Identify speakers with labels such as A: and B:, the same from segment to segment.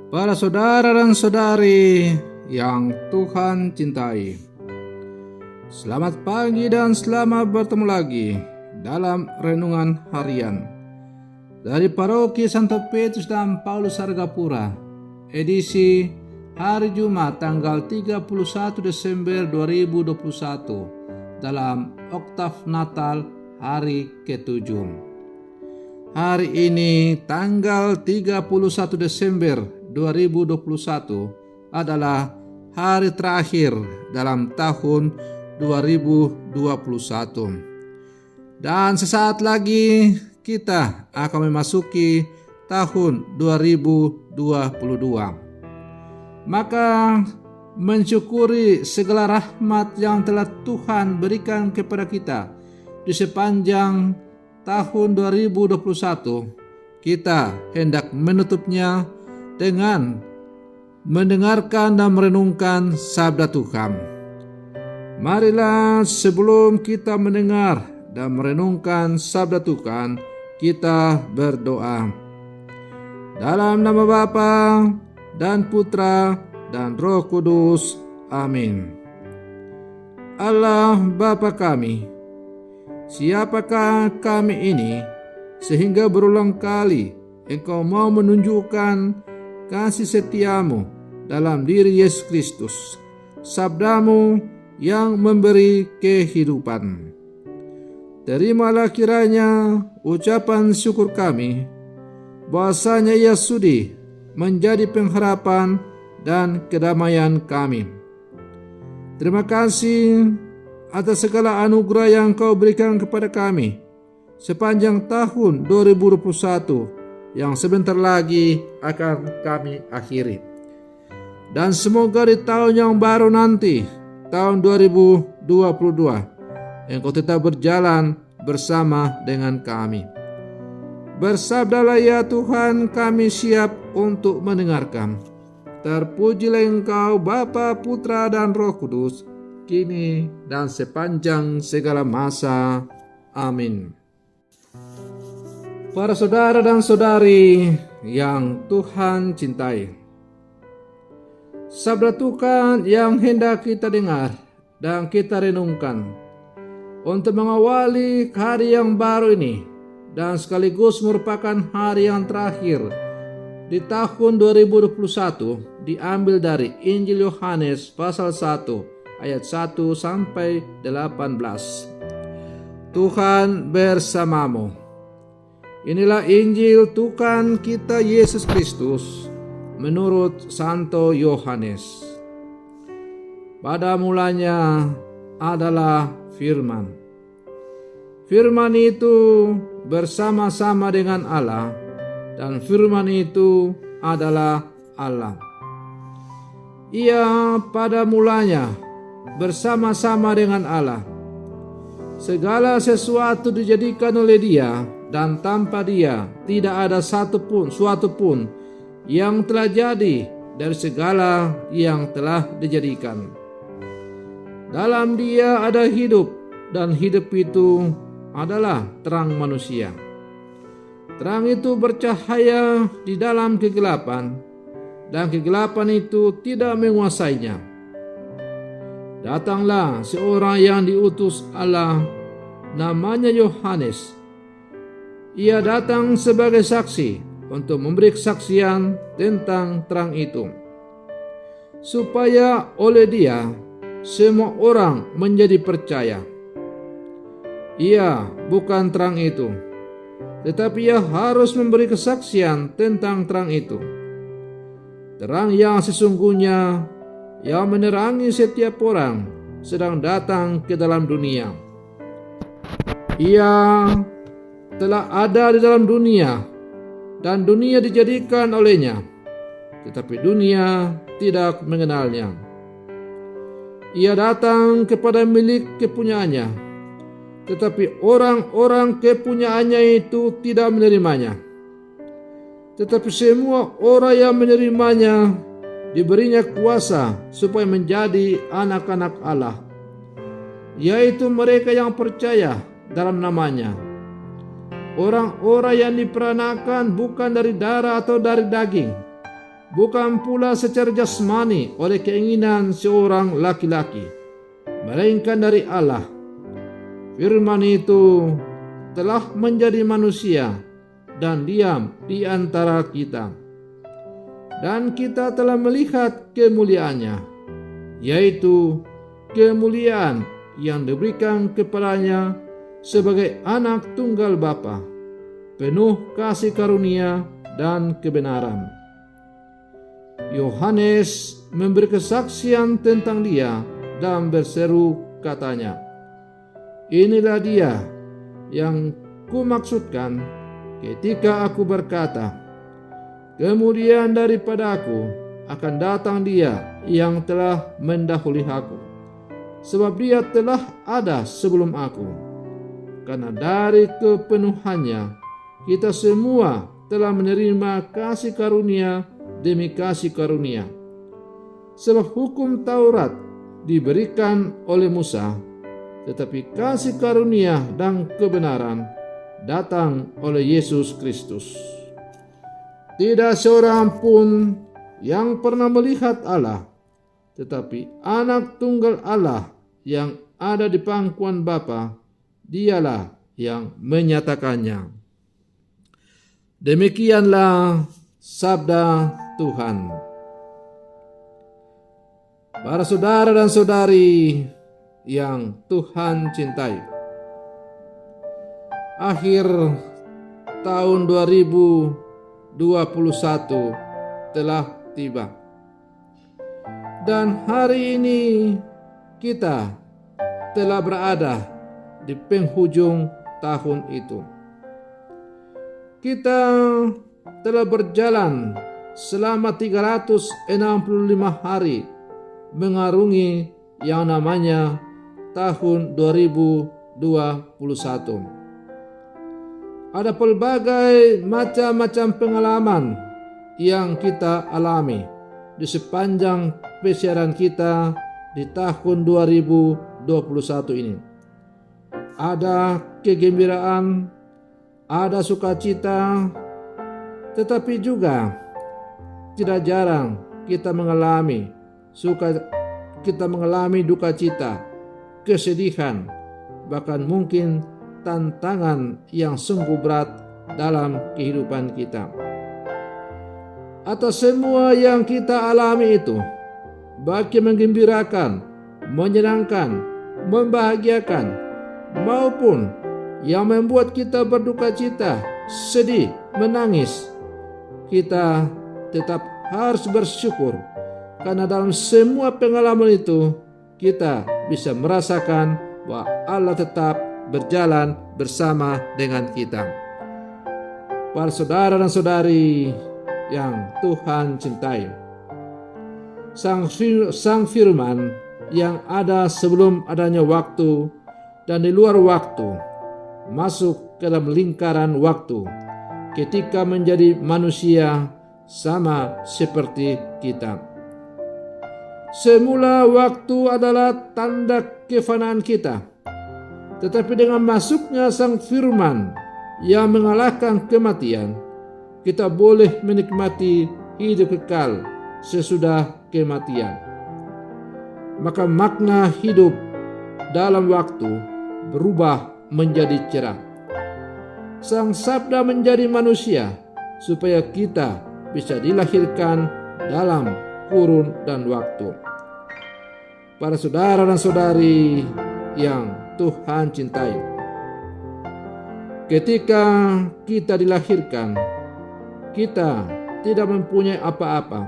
A: Para saudara dan saudari yang Tuhan cintai, selamat pagi dan selamat bertemu lagi dalam renungan harian dari Paroki Santo Petrus dan Paulus Argapura, edisi hari Jumat tanggal 31 Desember 2021 dalam Oktav Natal hari ke-7. Hari ini tanggal 31 Desember 2021 adalah hari terakhir dalam tahun 2021. Dan sesaat lagi kita akan memasuki tahun 2022. Maka mensyukuri segala rahmat yang telah Tuhan berikan kepada kita di sepanjang tahun 2021, kita hendak menutupnya dengan mendengarkan dan merenungkan sabda Tuhan. Marilah sebelum kita mendengar dan merenungkan sabda Tuhan, kita berdoa. Dalam nama Bapa dan Putra dan Roh Kudus. Amin. Allah Bapa kami, siapakah kami ini sehingga berulang kali Engkau mau menunjukkan kasih setiamu dalam diri Yesus Kristus, sabdamu yang memberi kehidupan. Terimalah kiranya ucapan syukur kami, bahwasanya Ia sudi menjadi pengharapan dan kedamaian kami. Terima kasih atas segala anugerah yang Kau berikan kepada kami sepanjang tahun 2021 yang sebentar lagi akan kami akhiri. Dan semoga di tahun yang baru nanti, tahun 2022, Engkau tetap berjalan bersama dengan kami. Bersabdalah ya Tuhan, kami siap untuk mendengarkan. Terpujilah Engkau Bapa, Putra dan Roh Kudus, kini dan sepanjang segala masa. Amin. Para saudara dan saudari yang Tuhan cintai, sabda Tuhan yang hendak kita dengar dan kita renungkan untuk mengawali hari yang baru ini dan sekaligus merupakan hari yang terakhir di tahun 2021 diambil dari Injil Yohanes pasal 1 ayat 1 sampai 18. Tuhan bersamamu. Inilah Injil Tuhan kita Yesus Kristus menurut Santo Yohanes. Pada mulanya adalah Firman. Firman itu bersama-sama dengan Allah, dan Firman itu adalah Allah. Ia pada mulanya bersama-sama dengan Allah. Segala sesuatu dijadikan oleh Dia, dan tanpa Dia tidak ada suatu pun yang telah jadi dari segala yang telah dijadikan. Dalam Dia ada hidup, dan hidup itu adalah terang manusia. Terang itu bercahaya di dalam kegelapan, dan kegelapan itu tidak menguasainya. Datanglah seorang yang diutus Allah, namanya Yohanes. Ia datang sebagai saksi untuk memberi kesaksian tentang terang itu, supaya oleh Dia semua orang menjadi percaya. Ia bukan terang itu, tetapi Ia harus memberi kesaksian tentang terang itu. Terang yang sesungguhnya yang menerangi setiap orang sedang datang ke dalam dunia. Ia telah ada di dalam dunia, dan dunia dijadikan olehnya, tetapi dunia tidak mengenalnya. Ia datang kepada milik kepunyaannya, tetapi orang-orang kepunyaannya itu tidak menerimanya. Tetapi semua orang yang menerimanya diberinya kuasa supaya menjadi anak-anak Allah, yaitu mereka yang percaya dalam namanya. Orang-orang yang diperanakan bukan dari darah atau dari daging, bukan pula secara jasmani oleh keinginan seorang laki-laki, melainkan dari Allah. Firman itu telah menjadi manusia dan diam di antara kita. Dan kita telah melihat kemuliaannya, yaitu kemuliaan yang diberikan kepadanya sebagai anak tunggal Bapa, penuh kasih karunia dan kebenaran. Yohanes memberi kesaksian tentang dia dan berseru katanya, "Inilah dia yang kumaksudkan ketika aku berkata, kemudian daripada aku akan datang dia yang telah mendahului aku, sebab dia telah ada sebelum aku." Karena dari kepenuhannya kita semua telah menerima kasih karunia demi kasih karunia. Sebab hukum Taurat diberikan oleh Musa, tetapi kasih karunia dan kebenaran datang oleh Yesus Kristus. Tidak seorang pun yang pernah melihat Allah, tetapi anak tunggal Allah yang ada di pangkuan Bapa, dialah yang menyatakannya. Demikianlah sabda Tuhan. Para saudara dan saudari yang Tuhan cintai, akhir tahun 2021 telah tiba. Dan hari ini kita telah berada di penghujung tahun itu. Kita telah berjalan selama 365 hari mengarungi yang namanya tahun 2021. Ada pelbagai macam-macam pengalaman yang kita alami di sepanjang persiaran kita di tahun 2021 ini. Ada kegembiraan, ada sukacita, tetapi juga tidak jarang kita mengalami duka cita, kesedihan, bahkan mungkin tantangan yang sungguh berat dalam kehidupan kita. Atas semua yang kita alami itu, baik yang menggembirakan, menyenangkan, membahagiakan, maupun yang membuat kita berduka cita, sedih, menangis, kita tetap harus bersyukur, karena dalam semua pengalaman itu kita bisa merasakan bahwa Allah tetap berjalan bersama dengan kita. Para saudara dan saudari yang Tuhan cintai, Sang Firman yang ada sebelum adanya waktu dan di luar waktu, masuk ke dalam lingkaran waktu ketika menjadi manusia sama seperti kita. Semula waktu adalah tanda kefanaan kita, tetapi dengan masuknya Sang Firman yang mengalahkan kematian, kita boleh menikmati hidup kekal sesudah kematian. Maka makna hidup dalam waktu berubah menjadi cerah. Sang Sabda menjadi manusia supaya kita bisa dilahirkan dalam kurun dan waktu. Para saudara dan saudari yang Tuhan cintai, ketika kita dilahirkan, kita tidak mempunyai apa-apa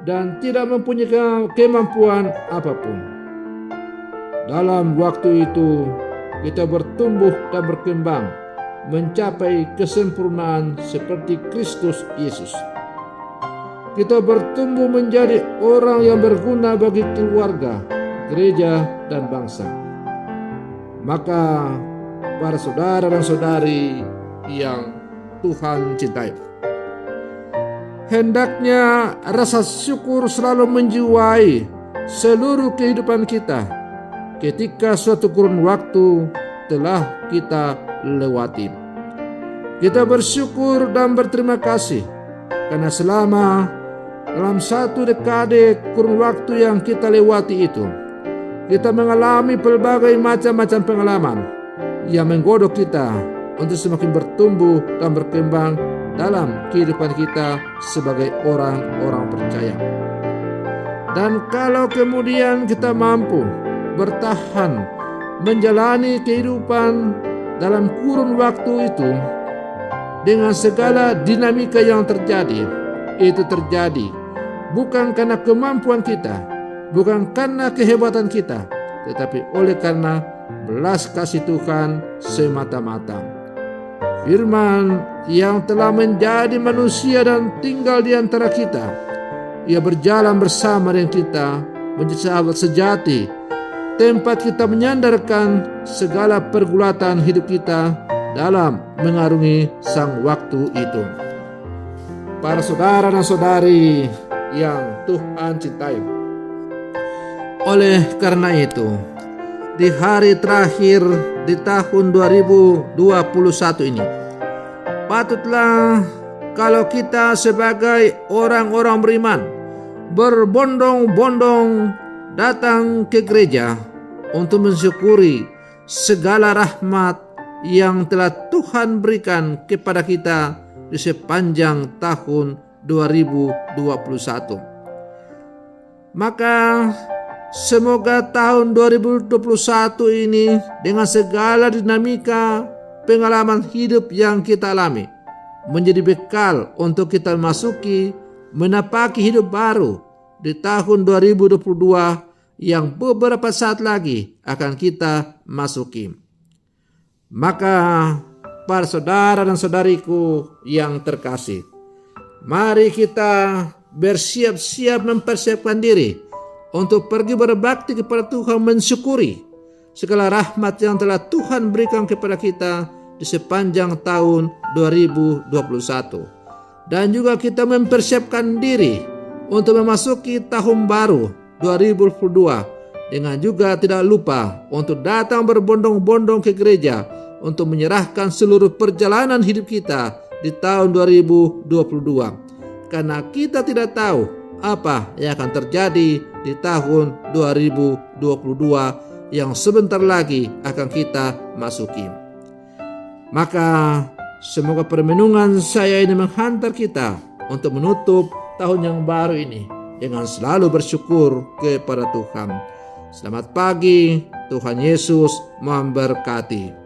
A: dan tidak mempunyai kemampuan apapun. Dalam waktu itu kita bertumbuh dan berkembang mencapai kesempurnaan seperti Kristus Yesus. Kita bertumbuh menjadi orang yang berguna bagi keluarga, gereja, dan bangsa. Maka para saudara dan saudari yang Tuhan cintai, hendaknya rasa syukur selalu menjiwai seluruh kehidupan kita ketika suatu kurun waktu telah kita lewati. Kita bersyukur dan berterima kasih karena selama dalam satu dekade kurun waktu yang kita lewati itu, kita mengalami berbagai macam-macam pengalaman yang menggodok kita untuk semakin bertumbuh dan berkembang dalam kehidupan kita sebagai orang-orang percaya. Dan kalau kemudian kita mampu bertahan menjalani kehidupan dalam kurun waktu itu dengan segala dinamika yang terjadi, itu terjadi bukan karena kemampuan kita, bukan karena kehebatan kita, tetapi oleh karena belas kasih Tuhan semata-mata. Firman yang telah menjadi manusia dan tinggal di antara kita, Ia berjalan bersama dengan kita menjadi sahabat sejati, tempat kita menyandarkan segala pergulatan hidup kita dalam mengarungi sang waktu itu. Para saudara dan saudari yang Tuhan cintai, oleh karena itu, di hari terakhir di tahun 2021 ini, patutlah kalau kita sebagai orang-orang beriman berbondong-bondong datang ke gereja untuk mensyukuri segala rahmat yang telah Tuhan berikan kepada kita di sepanjang tahun 2021. Maka semoga tahun 2021 ini dengan segala dinamika pengalaman hidup yang kita alami menjadi bekal untuk kita menapaki hidup baru di tahun 2022 yang beberapa saat lagi akan kita masuki. Maka para saudara dan saudariku yang terkasih, mari kita bersiap-siap mempersiapkan diri untuk pergi berbakti kepada Tuhan, mensyukuri segala rahmat yang telah Tuhan berikan kepada kita di sepanjang tahun 2021. Dan juga kita mempersiapkan diri untuk memasuki tahun baru 2022 dengan juga tidak lupa untuk datang berbondong-bondong ke gereja untuk menyerahkan seluruh perjalanan hidup kita di tahun 2022. Karena kita tidak tahu apa yang akan terjadi di tahun 2022 yang sebentar lagi akan kita masuki. Maka semoga permenungan saya ini menghantar kita untuk menutup tahun yang baru ini dengan selalu bersyukur kepada Tuhan. Selamat pagi, Tuhan Yesus memberkati.